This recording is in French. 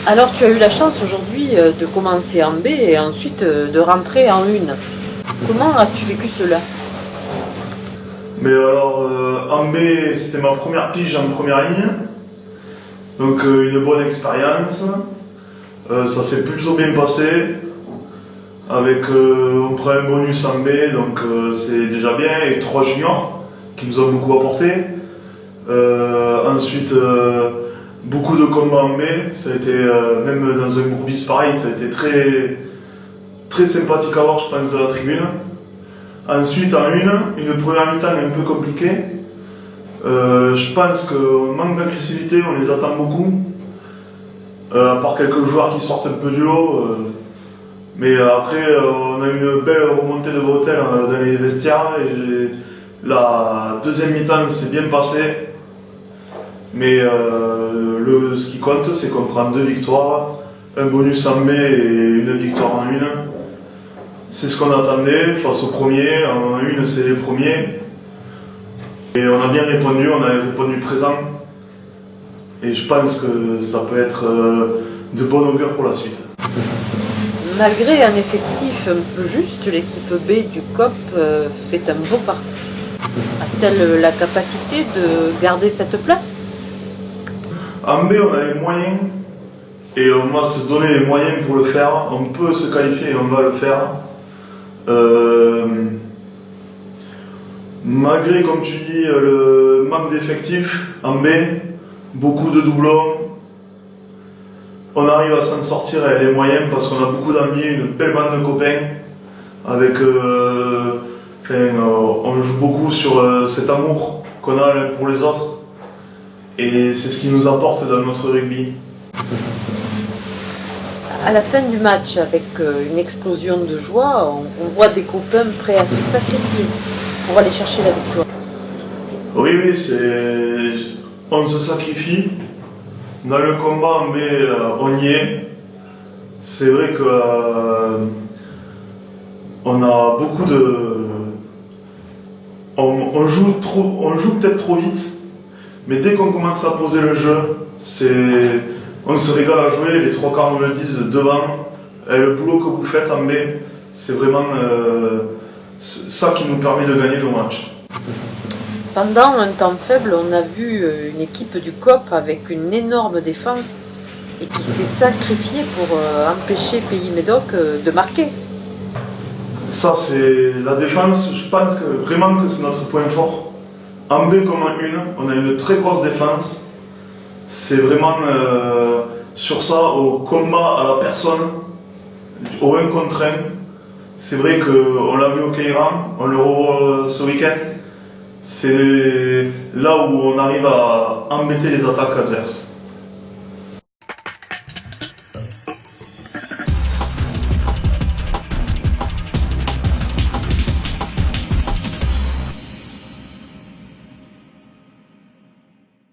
Alors tu as eu la chance aujourd'hui de commencer en B et ensuite de rentrer en une. Comment as-tu vécu cela? Mais alors, en B, c'était ma première pige en première ligne. Donc une bonne expérience. Ça s'est plutôt bien passé. On prend un bonus en B, donc c'est déjà bien, et 3 juniors qui nous ont beaucoup apporté. Ensuite, beaucoup de combats en B. Ça a été, même dans un groupe bis pareil, ça a été très, très sympathique à voir, je pense, de la tribune. Ensuite, en une première mi-temps un peu compliquée. Je pense qu'on manque d'agressivité, on les attend beaucoup. À part quelques joueurs qui sortent un peu du lot. Mais après, on a une belle remontée de bretelles dans les vestiaires. Et la deuxième mi-temps s'est bien passée. Mais ce qui compte, c'est qu'on prend 2 victoires, un bonus en B et une victoire en une. C'est ce qu'on attendait face aux premiers. En une, c'est les premiers. Et on a bien répondu, on a répondu présent. Et je pense que ça peut être de bon augure pour la suite. Malgré un effectif un peu juste, l'équipe B du COP fait un beau parcours. A-t-elle la capacité de garder cette place? En B, on a les moyens et on va se donner les moyens pour le faire. On peut se qualifier et on va le faire. Malgré, comme tu dis, le manque d'effectifs en B, beaucoup de doublons, on arrive à s'en sortir avec les moyens parce qu'on a beaucoup d'amis, une belle bande de copains. On joue beaucoup sur cet amour qu'on a l'un pour les autres. Et c'est ce qui nous apporte dans notre rugby. À la fin du match, avec une explosion de joie, on voit des copains prêts à se sacrifier pour aller chercher la victoire. Oui, on se sacrifie. Dans le combat en B, on y est. C'est vrai que on a beaucoup de... On joue peut-être trop vite. Mais dès qu'on commence à poser le jeu, on se régale à jouer, les 3 quarts nous le disent devant. Et le boulot que vous faites en B, c'est vraiment ça qui nous permet de gagner nos matchs. Pendant un temps faible, on a vu une équipe du COP avec une énorme défense et qui s'est sacrifiée pour empêcher Pays Médoc de marquer. Ça, c'est la défense, je pense vraiment que c'est notre point fort. En B comme en une, on a une très grosse défense. C'est vraiment sur ça, au combat à la personne, au 1 contre 1. C'est vrai qu'on l'a vu au Kairan, on le revoit ce week-end. C'est là où on arrive à embêter les attaques adverses.